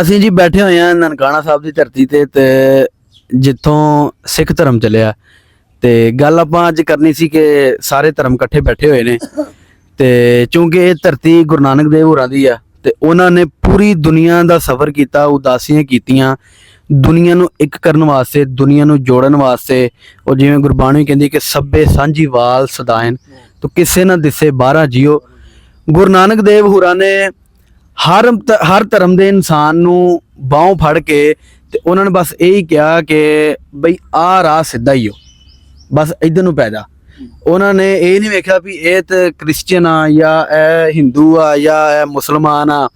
ਅਸੀਂ ਜੀ ਬੈਠੇ ਹੋਏ ਆ ਨਨਕਾਣਾ ਸਾਹਿਬ ਦੀ ਧਰਤੀ ਤੇ ਜਿੱਥੋਂ ਸਿੱਖ ਧਰਮ ਚੱਲਿਆ ਤੇ ਗੱਲ ਆਪਾਂ ਅੱਜ ਕਰਨੀ ਸੀ ਕਿ ਸਾਰੇ ਧਰਮ ਇਕੱਠੇ ਬੈਠੇ ਹੋਏ ਨੇ ਤੇ ਕਿਉਂਕਿ ਇਹ ਧਰਤੀ ਗੁਰੂ ਨਾਨਕ ਦੇਵ ਹੋਰਾਂ ਦੀ ਆ ਤੇ ਉਹਨਾਂ ਨੇ ਪੂਰੀ ਦੁਨੀਆ ਦਾ ਸਫ਼ਰ ਕੀਤਾ, ਉਦਾਸੀਆਂ ਕੀਤੀਆਂ ਦੁਨੀਆ ਨੂੰ ਇੱਕ ਕਰਨ ਵਾਸਤੇ, ਦੁਨੀਆ ਨੂੰ ਜੋੜਨ ਵਾਸਤੇ। ਉਹ ਜਿਵੇਂ ਗੁਰਬਾਣੀ ਕਹਿੰਦੀ ਕਿ ਸਭੇ ਸਾਂਝੀ ਵਾਲ ਸਦਾਇਨ ਤੋ ਕਿਸੇ ਨਾ ਦਿਸੇ ਬਾਹਰਾ ਜਿਓ। ਗੁਰੂ ਨਾਨਕ ਦੇਵ ਹੋਰਾਂ ਨੇ ਹਰ ਧਰਮ ਦੇ ਇਨਸਾਨ ਨੂੰ ਬਾਹੋਂ ਫੜ ਕੇ ਤੇ ਉਹਨਾਂ ਨੇ ਬਸ ਇਹੀ ਕਿਹਾ ਕਿ ਬਈ ਆਹ ਰਾਹ ਸਿੱਧਾ ਹੀ ਹੋ, ਬਸ ਇੱਧਰ ਨੂੰ ਪੈ ਜਾ। ਉਹਨਾਂ ਨੇ ਇਹ ਨਹੀਂ ਵੇਖਿਆ ਵੀ ਇਹ ਤੇ ਕ੍ਰਿਸਚੀਅਨ ਆ ਜਾਂ ਇਹ ਹਿੰਦੂ ਆ ਜਾਂ ਇਹ ਮੁਸਲਮਾਨ ਆ,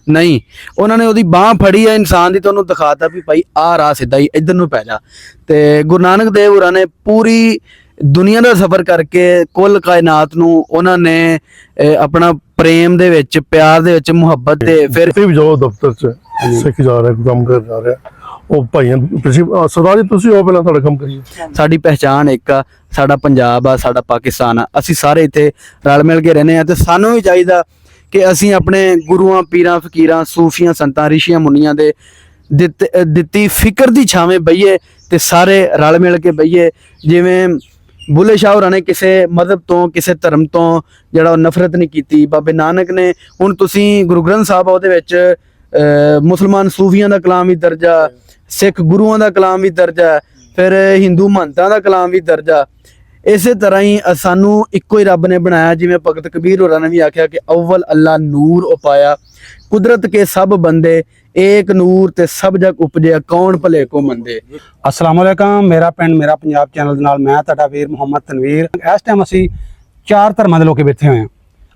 ਨਹੀਂ। ਉਹਨਾਂ ਨੇ ਉਹਦੀ ਬਾਹ ਫੜੀ ਆ ਇਨਸਾਨ ਦੀ ਤੇ ਉਹਨੂੰ ਦਿਖਾਤਾ ਵੀ ਭਾਈ ਆਹ ਰਾਹ ਸਿੱਧਾ ਹੀ, ਇੱਧਰ ਨੂੰ ਪੈ ਜਾ। ਤੇ ਗੁਰੂ ਨਾਨਕ ਦੇਵ ਹੋਰਾਂ ਨੇ ਪੂਰੀ ਦੁਨੀਆ ਦਾ ਸਫ਼ਰ ਕਰਕੇ ਕੁੱਲ ਕਾਇਨਾਤ ਨੂੰ ਉਹਨਾਂ ਨੇ ਆਪਣਾ ਪ੍ਰੇਮ ਦੇ ਵਿੱਚ, ਪਿਆਰ ਦੇ ਵਿੱਚ, ਮੁਹੱਬਤ ਤੇ ਫਿਰ ਵੀ ਜਾਓ ਦਫ਼ਤਰ 'ਚ ਸਿੱਖ ਜਾ ਰਿਹਾ, ਕੰਮ ਕਰ ਜਾ ਰਿਹਾ, ਉਹ ਭਾਈਆਂ ਸਰਦਾਰ ਜੀ ਤੁਸੀਂ ਉਹ ਪਹਿਲਾਂ ਤੁਹਾਡਾ ਕੰਮ ਕਰੀਏ। ਸਾਡੀ ਪਹਿਚਾਣ ਇੱਕ ਆ, ਸਾਡਾ ਪੰਜਾਬ ਆ, ਸਾਡਾ ਪਾਕਿਸਤਾਨ ਆ, ਅਸੀਂ ਸਾਰੇ ਇੱਥੇ ਰਲ ਮਿਲ ਕੇ ਰਹਿੰਦੇ ਆ ਤੇ ਸਾਨੂੰ ਵੀ ਚਾਹੀਦਾ ਕਿ ਅਸੀਂ ਆਪਣੇ ਗੁਰੂਆਂ, ਪੀਰਾਂ, ਫਕੀਰਾਂ, ਸੂਫੀਆਂ, ਸੰਤਾਂ, ਰਿਸ਼ੀਆਂ, ਮੁਨੀਆਂ ਦੇ ਦਿੱਤੀ ਫਿਕਰ ਦੀ ਛਾਵੇਂ ਬਈਏ ਤੇ ਸਾਰੇ ਰਲ ਮਿਲ ਕੇ ਬਈਏ। ਜਿਵੇਂ ਬੁੱਲੇ ਸ਼ਾਹ ਹੋਰਾਂ ਨੇ ਕਿਸੇ ਮਜ਼ਹਬ ਤੋਂ, ਕਿਸੇ ਧਰਮ ਤੋਂ ਜਿਹੜਾ ਉਹ ਨਫ਼ਰਤ ਨਹੀਂ ਕੀਤੀ। ਬਾਬੇ ਨਾਨਕ ਨੇ, ਹੁਣ ਤੁਸੀਂ ਗੁਰੂ ਗ੍ਰੰਥ ਸਾਹਿਬ ਉਹਦੇ ਵਿੱਚ ਮੁਸਲਮਾਨ ਸੂਫੀਆਂ ਦਾ ਕਲਾਮ ਵੀ ਦਰਜਾ, ਸਿੱਖ ਗੁਰੂਆਂ ਦਾ ਕਲਾਮ ਵੀ ਦਰਜਾ, ਫਿਰ ਹਿੰਦੂ ਮਹੰਤਾਂ ਦਾ ਕਲਾਮ ਵੀ ਦਰਜਾ। ਇਸੇ ਤਰ੍ਹਾਂ ਹੀ ਸਾਨੂੰ ਇੱਕੋ ਹੀ ਰੱਬ ਨੇ ਬਣਾਇਆ। ਜਿਵੇਂ ਭਗਤ ਕਬੀਰ ਹੋਰਾਂ ਨੇ ਵੀ ਆਖਿਆ ਕਿ ਅਵਲ ਅੱਲਾ ਨੂਰ ਉਪਾਇਆ, ਕੁਦਰਤ ਕੇ ਸਭ ਬੰਦੇ ਏਕ ਨੂਰ ਤੇ ਸਭ ਜਗ ਉਪਜਿਆ, ਕੌਣ ਭਲੇ ਕੋ ਮੰਦੇ। अस्सलाम वालेकुम, मेरा पिंड मेरा पंजाब चैनल ਦੇ ਨਾਲ ਮੈਂ ਤੁਹਾਡਾ ਵੀਰ ਮੁਹੰਮਦ ਤਨਵੀਰ। ਇਸ ਟਾਈਮ ਅਸੀਂ ਚਾਰ ਧਰਮਾਂ ਦੇ ਲੋਕ ਬੈਠੇ ਹੋਏ ਹਾਂ।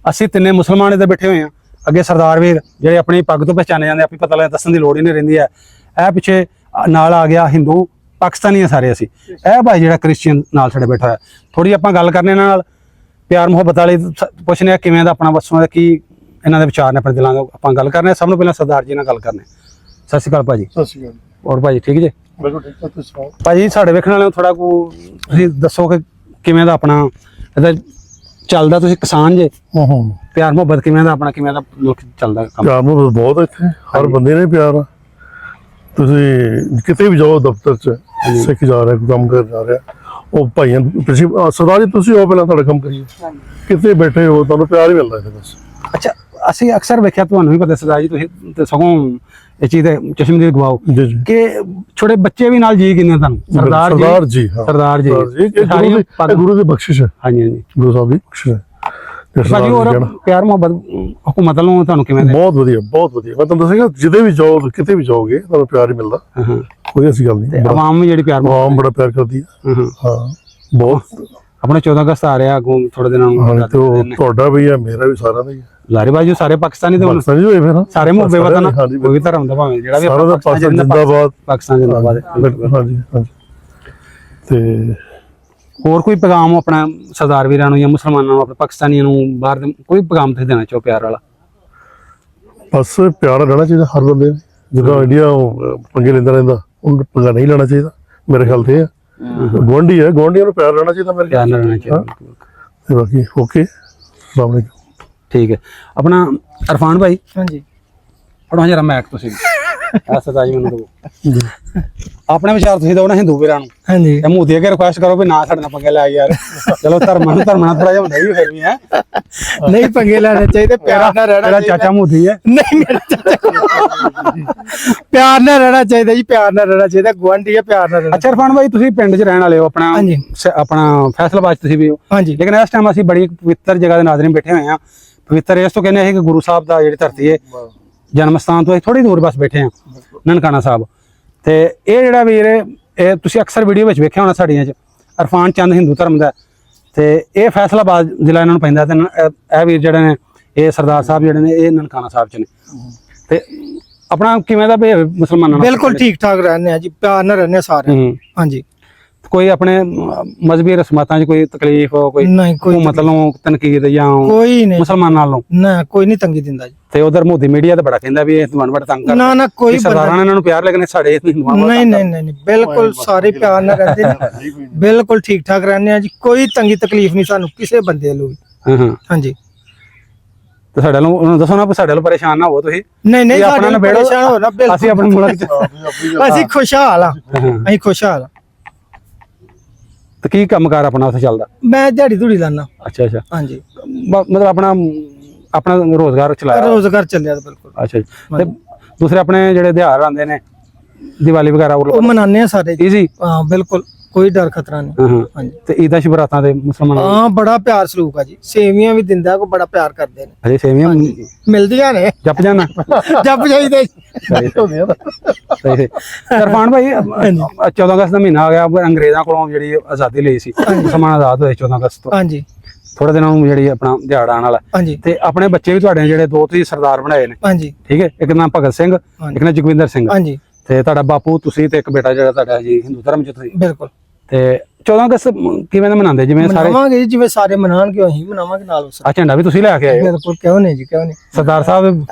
ਅਸੀਂ ਤਿੰਨੇ ਮੁਸਲਮਾਨ ਇੱਧਰ ਬੈਠੇ ਹੋਏ ਹਾਂ। ਅੱਗੇ ਸਰਦਾਰ ਵੀਰ ਜਿਹੜੇ ਆਪਣੀ ਪੱਗ ਤੋਂ ਪਹਿਚਾਨੇ ਜਾਂਦੇ, ਆਪੀ ਪਤਾ ਲੱਗ ਦੱਸਣ ਦੀ ਲੋੜ ਹੀ ਨਹੀਂ ਰਹਿੰਦੀ ਹੈ। ਇਹ ਪਿੱਛੇ ਨਾਲ ਆ ਗਿਆ ਹਿੰਦੂ, ਪਾਕਿਸਤਾਨੀ ਆ ਸਾਰੇ ਅਸੀਂ। ਇਹ ਭਾਈ ਜਿਹੜਾ ਕ੍ਰਿਸਚੀਅਨ ਨਾਲ ਸਾਡੇ ਬੈਠਾ ਹੈ, ਥੋੜੀ ਆਪਾਂ ਗੱਲ ਕਰਨੇ ਇਹਨਾਂ ਨਾਲ ਪਿਆਰ ਮੁਹੱਬਤ ਵਾਲੀ, ਪੁੱਛਨੇ ਆ ਕਿਵੇਂ ਦਾ ਆਪਣਾ ਵਸੋਂ ਦਾ, ਕੀ ਇਹਨਾਂ ਦੇ ਵਿਚਾਰ ਨੇ ਆਪਣੇ ਦਿਲਾਂ ਦੇ। ਆਪਾਂ ਗੱਲ ਕਰਨੇ ਸਭ ਨੂੰ ਪਹਿਲਾਂ ਸਰਦਾਰ ਜੀ ਨਾਲ ਗੱਲ ਕਰਨੇ। ਸਤਿ ਸ਼੍ਰੀ ਅਕਾਲ ਭਾਜੀ। ਸਤਿ ਸ਼੍ਰੀ ਅਕਾਲ। ਹੋਰ ਭਾਜੀ ਠੀਕ ਜੀ? ਬਿਲਕੁਲ ਠੀਕ ਹੈ, ਤੁਸੀਂ ਸੁਣਾਓ ਭਾਜੀ। ਸਾਡੇ ਵੇਖਣ ਵਾਲਿਆਂ ਨੂੰ ਥੋੜਾ ਕੋ ਤੁਸੀਂ ਦੱਸੋ ਕਿ ਕਿਵੇਂ ਦਾ ਆਪਣਾ ਇਹਦਾ ਚੱਲਦਾ। ਤੁਸੀਂ ਕਿਸਾਨ ਜੇ, ਪਿਆਰ ਮੁਹੱਬਤ ਕਿਵੇਂ ਦਾ ਆਪਣਾ, ਕਿਵੇਂ ਦਾ ਲੋਕ ਚੱਲਦਾ ਕੰਮ? ਪਿਆਰ ਮੁਹੱਬਤ ਬਹੁਤ ਹੈ ਇੱਥੇ, ਹਰ ਬੰਦੇ ਨੇ ਪਿਆਰ ਆ। ਤੁਸੀਂ ਕਿਤੇ ਵੀ ਜਾਓ ਦਫ਼ਤਰ 'ਚ ਸਿੱਖ ਜਾ ਰਿਹਾ, ਕੰਮ ਕਰ ਜਾ ਰਿਹਾ, ਉਹ ਭਾਈਆਂ ਸਰਦਾਰ ਜੀ ਤੁਸੀਂ ਉਹ ਪਹਿਲਾਂ ਤੁਹਾਡਾ ਕੰਮ ਕਰੀਏ। ਕਿਤੇ ਬੈਠੇ ਹੋ ਤੁਹਾਨੂੰ ਪਿਆਰ ਹੀ ਮਿਲਦਾ ਇੱਥੇ ਬਸ। ਅੱਛਾ, ਅਸੀਂ ਅਕਸਰ ਵੇਖਿਆ, ਤੁਹਾਨੂੰ ਵੀ ਪਤਾ ਸਰਦਾਰ ਜੀ, ਤੁਸੀਂ ਤੇ ਸਗੋਂ ਇਹ ਚੀਜ਼ ਦੇ ਚਸ਼ਮੇ ਦੀ ਗਵਾਓ ਕਿ ਛੋਟੇ ਬੱਚੇ ਵੀ ਨਾਲ ਜੀ ਕਿੰਨੇ ਤੁਹਾਨੂੰ। ਸਰਦਾਰ ਜੀ, ਸਰਦਾਰ ਜੀ, ਸਰਦਾਰ ਜੀ ਗੁਰੂ ਦੀ ਬਖਸ਼ਿਸ਼ ਹੈ। ਹਾਂਜੀ ਹਾਂਜੀ, ਗੁਰੂ ਸਾਹਿਬ ਦੀ ਬਖਸ਼ਿਸ਼ ਹੈ ਭਾਜੀ। ਹੋਰ ਪਿਆਰ ਮੁਹੱਬਤ ਹਕੂਮਤ ਵੱਲੋਂ ਤੁਹਾਨੂੰ ਕਿਵੇਂ? ਬਹੁਤ ਵਧੀਆ, ਬਹੁਤ ਵਧੀਆ। ਮੈਂ ਤੁਹਾਨੂੰ ਦੱਸਾਂਗਾ ਜਿੱਦੇ ਵੀ ਜਾਓ, ਕਿਤੇ ਵੀ ਜਾਓਗੇ ਤੁਹਾਨੂੰ ਪਿਆਰ ਹੀ ਮਿਲਦਾ, ਕੋਈ ਐਸੀ ਗੱਲ ਨਹੀਂ। ਆਵਾਮ ਵੀ ਜਿਹੜੀ ਪਿਆਰ, ਆਵਾਮ ਬੜਾ ਪਿਆਰ ਕਰਦੀ ਹੈ। ਹਾਂ ਬਹੁਤ। ਆਪਣੇ 14 ਅਗਸਤ ਆ ਰਿਹਾ ਅੱਗੋਂ ਥੋੜੇ ਦਿਨਾਂ ਨੂੰ, ਤੇ ਉਹ ਤੁਹਾਡਾ ਵੀ ਹੈ, ਮੇਰਾ ਵੀ, ਸਾਰਿਆਂ ਦਾ ਹੀ ਹੈ। ਲਾਰੇ ਬਾਜੂ ਸਾਰੇ ਪਾਕਿਸਤਾਨੀ ਦੇ ਪਾਕਿਸਤਾਨੀ ਹੋਏ ਫਿਰ ਸਾਰੇ ਮੁਹੱਬੇ ਵਤਨ, ਕੋਈ ਵੀ ਧਰਮ ਦਾ ਭਾਵੇਂ ਜਿਹੜਾ ਵੀ ਪਾਕਿਸਤਾਨ ਜਿੰਦਾਬਾਦ, ਪਾਕਿਸਤਾਨ ਜਿੰਦਾਬਾਦ। ਹਾਂਜੀ ਹਾਂਜੀ। ਤੇ ਹੋਰ ਕੋਈ ਪੈਗਾਮ ਆਪਣਾ ਸਰਦਾਰ ਵੀਰਾਂ ਨੂੰ ਜਾਂ ਮੁਸਲਮਾਨਾਂ ਨੂੰ, ਆਪਣੇ ਪਾਕਿਸਤਾਨੀਆਂ ਨੂੰ, ਬਾਹਰ ਦੇ ਕੋਈ ਪੈਗਾਮ ਤੁਸੀਂ ਦੇਣਾ ਚਾਹੋ ਪਿਆਰ ਵਾਲਾ? ਬਸ ਪਿਆਰ ਰਹਿਣਾ ਚਾਹੀਦਾ ਹਰ ਬੰਦੇ ਨੇ। ਜਦੋਂ ਇੰਡੀਆ ਪੰਗੇ ਲੈਂਦਾ ਰਹਿੰਦਾ, ਉਹਨੂੰ ਪੰਗਾ ਨਹੀਂ ਲੈਣਾ ਚਾਹੀਦਾ ਮੇਰੇ ਖਿਆਲ ਤੇ। ਗੁਆਂਢੀ ਹੈ, ਗੁਆਂਢੀਆਂ ਨੂੰ ਪਿਆਰ ਰਹਿਣਾ ਚਾਹੀਦਾ ਮੇਰੇ ਪਿਆਰ ਨਾਲ ਰਹਿਣਾ ਚਾਹੀਦਾ। ਤੇ ਬਾਕੀ ਓਕੇ, ਅਸਲਾਮ ਵਾਲੇਕੁਮ। ਠੀਕ ਹੈ। ਆਪਣਾ ਅਰਫਾਨ ਭਾਈ, ਹਾਂਜੀ ਪੜੋ ਜਰਾ ਮੈਕ ਤੁਸੀਂ ਸਰਦਾਰ ਜੀ ਮੈਨੂੰ ਦਿਓ ਆਪਣੇ ਵਿਚਾਰ ਤੁਸੀਂ ਦਿਓ ਨਾ ਹਿੰਦੂ ਵੀਰਾਂ ਨੂੰ। ਹਾਂਜੀ, ਇਹ ਮੂੰਹ ਦੇ ਕੇ ਰਿਕੁਐਸਟ ਕਰੋ ਵੀ ਨਾ ਸਾਡੇ ਨਾਲ ਪੰਗੇ ਲੈ ਯਾਰ। ਚਲੋ ਧਰਮਾਂ ਨੂੰ ਥੋੜਾ ਜਿਹਾ ਹੁੰਦਾ ਵੀ ਫਿਰ ਵੀ ਹੈ, ਨਹੀਂ ਪੰਗੇ ਲੈਣੇ ਚਾਹੀਦੇ, ਪਿਆਰ ਨਾਲ ਰਹਿਣਾ ਤੇਰਾ ਚਾਚਾ ਮੂਦੀ ਹੈ। ਨਹੀਂ ਮੇਰਾ ਚਾਚਾ ਪਿਆਰ ਨਾਲ ਰਹਿਣਾ ਚਾਹੀਦਾ ਜੀ, ਪਿਆਰ ਨਾਲ ਰਹਿਣਾ ਚਾਹੀਦਾ, ਗੁਆਂਢੀ ਹੈ, ਪਿਆਰ ਨਾਲ ਰਹਿਣਾ। ਅੱਛਾ ਅਰਫਾਨ ਭਾਈ, ਤੁਸੀਂ ਪਿੰਡ 'ਚ ਰਹਿਣ ਵਾਲੇ ਹੋ, ਆਪਣਾ ਹਾਂਜੀ, ਆਪਣਾ ਫੈਸਲਾਬਾਦ 'ਚ ਤੁਸੀਂ ਵੀ ਹੋ। ਹਾਂਜੀ, ਲੇਕਿਨ ਇਸ ਟਾਈਮ ਅਸੀਂ ਬੜੀ ਪਵਿੱਤਰ ਜਗ੍ਹਾ ਦੇ ਨਾਜ਼ਰੀਨ ਬੈਠੇ ਹੋਏ ਹਾਂ। ਪਵਿੱਤਰ ਇਸ ਤੋਂ ਕਹਿੰਦੇ ਆ ਕਿ ਗੁਰੂ ਸਾਹਿਬ ਦਾ ਜਿਹੜੀ ਧਰਤੀ ਹੈ, ਜਨਮ ਸਥਾਨ ਤੋਂ ਥੋੜੀ ਦੂਰ ਬਸ ਬੈਠੇ ਹਾਂ, ਨਨਕਾਣਾ ਸਾਹਿਬ। ਤੇ ਇਹ ਜਿਹੜਾ ਵੀਰ, ਇਹ ਤੁਸੀਂ ਅਕਸਰ ਵੀਡੀਓ ਵਿੱਚ ਵੇਖਿਆ ਹੋਣਾ ਸਾਡੀਆਂ 'ਚ, ਅਰਫਾਨ ਚੰਦ ਹਿੰਦੂ ਧਰਮ ਦਾ, ਤੇ ਇਹ ਫੈਸਲਾਬਾਦ ਜ਼ਿਲ੍ਹਾ ਇਹਨਾਂ ਨੂੰ ਪੈਂਦਾ। ਤੇ ਇਹ ਵੀਰ ਜਿਹੜੇ ਨੇ, ਇਹ ਸਰਦਾਰ ਸਾਹਿਬ ਜਿਹੜੇ ਨੇ, ਇਹ ਨਨਕਾਣਾ ਸਾਹਿਬ 'ਚ ਨੇ। ਤੇ ਆਪਣਾ ਕਿਵੇਂ ਦਾ ਬਿਹੇਵ ਮੁਸਲਮਾਨਾਂ ਨਾਲ? ਬਿਲਕੁਲ ਠੀਕ ਠਾਕ ਰਹਿੰਦੇ ਆ ਜੀ, ਪਿਆਰ ਨਾਲ ਰਹਿੰਦੇ ਸਾਰੇ। ਹਾਂਜੀ, ਕੋਈ ਆਪਣੇ ਮਜ਼ਹਬੀ ਰਸਮਾਤਾਂ 'ਚ ਕੋਈ ਤਕਲੀਫ, ਕੋਈ ਨਹੀਂ, ਕੋਈ ਮਤਲਬ ਤਨਕੀਦ ਜਾਂ ਕੋਈ ਨਹੀਂ ਮੁਸਲਮਾਨਾਂ ਨਾਲੋਂ? ਨਾ, ਕੋਈ ਨਹੀਂ ਤੰਗੀ ਦਿੰਦਾ ਜੀ। ਤੇ ਉਧਰ ਮੋਦੀ ਮੀਡੀਆ ਤੇ ਬੜਾ ਕਹਿੰਦਾ ਵੀ ਇਹ ਤੁਹਾਨੂੰ ਬੜਾ ਤੰਗ ਕਰਦਾ। ਨਾ ਨਾ, ਕੋਈ ਸਰਦਾਰਾਂ ਨੇ ਇਹਨਾਂ ਨੂੰ ਪਿਆਰ, ਲੇਕਿਨ ਸਾਡੇ ਹਿੰਦੂਆਂ ਨੂੰ ਨਹੀਂ ਨਹੀਂ ਨਹੀਂ, ਬਿਲਕੁਲ ਸਾਰੇ ਪਿਆਰ ਨਾਲ ਰਹਿੰਦੇ ਨੇ, ਬਿਲਕੁਲ ਠੀਕ ਠਾਕ ਰਹਿੰਦੇ ਆ ਜੀ। ਕੋਈ ਤੰਗੀ ਤਕਲੀਫ ਨਹੀਂ ਸਾਨੂੰ ਕਿਸੇ ਬੰਦੇ ਵੱਲੋਂ ਵੀ। ਹਾਂਜੀ, ਤੇ ਸਾਡੇ ਨੂੰ ਉਹਨੂੰ ਦੱਸੋ ਨਾ ਵੀ ਸਾਡੇ ਨੂੰ ਪਰੇਸ਼ਾਨ ਨਾ ਹੋ ਤੁਸੀਂ ਨਹੀਂ ਨਹੀਂ ਇਹ ਆਪਣਾ ਸਾਡੇ ਨਿਬੇੜੋ, ਪਰੇਸ਼ਾਨ ਹੋ ਨਾ ਬਿਲਕੁਲ ਅਸੀਂ ਆਪਣੇ ਮੁਲਕ ਚ ਅਸੀਂ ਖੁਸ਼ਹਾਲ ਆ ਹਾਂ। ਅਸੀਂ ਖੁਸ਼ਹਾਲ ਆ। ਤੇ ਕੀ ਕੰਮਕਾਰ ਆਪਣਾ ਉੱਥੇ ਚੱਲਦਾ? ਮੈਂ ਦਿਹਾੜੀ ਧੂੜੀ ਲਾਣਾ ਅੱਛਾ ਅੱਛਾ, ਹਾਂਜੀ ਮਤਲਬ ਆਪਣਾ ਰੋਜ਼ਗਾਰ ਚਲਾਇਆ। ਰੋਜ਼ਗਾਰ ਚੱਲਿਆ ਤਾਂ ਬਿਲਕੁਲ। ਅੱਛਾ ਜੀ। ਤੇ ਦੂਸਰੇ ਆਪਣੇ ਜਿਹੜੇ ਤਿਉਹਾਰ ਆਉਂਦੇ ਨੇ ਦੀਵਾਲੀ ਵਗੈਰਾ ਉਹ ਮਨਾਉਂਦੇ ਆ ਸਾਰੇ ਜੀ। ਈਜ਼ੀ? ਹਾਂ ਬਿਲਕੁਲ ਕੋਈ ਡਰ ਖਤਰਾ ਨਹੀਂ। ਹਾਂ ਹਾਂ। ਹਾਂਜੀ ਤੇ ਈਦਾਂ ਸ਼ਬਰਾਤਾਂ ਦੇ ਮੁਸਲਮਾਨਾਂ ਹਾਂ ਬੜਾ ਪਿਆਰ ਸਲੂਕ ਆ ਜੀ। ਸੇਵੀਆਂ ਵੀ ਦਿੰਦਾ ਕੋ ਬੜਾ ਪਿਆਰ ਕਰਦੇ ਨੇ। ਹਜੇ ਸੇਵੀਆਂ ਮਿਲਦੀਆਂ ਨੇ ਜੱਪ ਜਾਣਾ ਜੱਪ ਜਾਈਦੇ। ਸਹੀ ਸਰਫਾਨ ਭਾਈ 14 ਅਗਸਤ ਦਾ ਮਹੀਨਾ ਆ ਗਿਆ, ਅੰਗਰੇਜ਼ਾਂ ਕੋਲੋਂ ਜਿਹੜੀ ਆਜ਼ਾਦੀ ਲਈ ਸੀ, ਮੁਸਲਮਾਨ ਆਜ਼ਾਦ ਹੋਏ 14 ਅਗਸਤ ਤੋਂ। ਹਾਂਜੀ ਥੋੜੇ ਦਿਨਾਂ ਨੂੰ ਜਿਹੜੀ ਆਪਣਾ ਦਿਹਾੜਾ ਆਉਣ ਵਾਲਾ, ਹਾਂਜੀ ਤੇ ਆਪਣੇ ਬੱਚੇ ਵੀ ਤੁਹਾਡੇ ਜਿਹੜੇ 2 ਤੁਸੀਂ ਸਰਦਾਰ ਬਣਾਏ ਨੇ, ਹਾਂਜੀ ਠੀਕ ਹੈ, ਇੱਕ ਨਾਮ ਭਗਤ ਸਿੰਘ, ਇੱਕ ਨਾਮ ਜਗਵਿੰਦਰ ਸਿੰਘ, ਹਾਂਜੀ ਤੇ ਤੁਹਾਡਾ ਬਾਪੂ ਤੁਸੀਂ ਤੇ ਇੱਕ ਬੇਟਾ ਜਿਹੜਾ ਤੁਹਾਡਾ ਜੀ ਹਿੰਦੂ ਧਰਮ ਚ ਤੁਸੀਂ। ਬਿਲਕੁਲ। ਤੇ 14 ਅਗਸਤ ਕਿਵੇਂ ਦਾ ਮਨਾਉਂਦੇ? ਜਿਵੇਂ ਸਾਰੇ ਮਨਾਵਾਂਗੇ ਜੀ, ਜਿਵੇਂ ਸਾਰੇ ਮਨਾਉਣਗੇ ਅਸੀਂ ਮਨਾਵਾਂਗੇ ਨਾਲ ਉਸ। ਆ ਝੰਡਾ ਵੀ ਤੁਸੀਂ ਲੈ ਕੇ ਆਏ ਹੋ? ਬਿਲਕੁਲ ਕਿਉਂ ਨਹੀਂ ਜੀ, ਕਿਉਂ ਨਹੀਂ। ਸਰਦਾਰ ਸਾਹਿਬ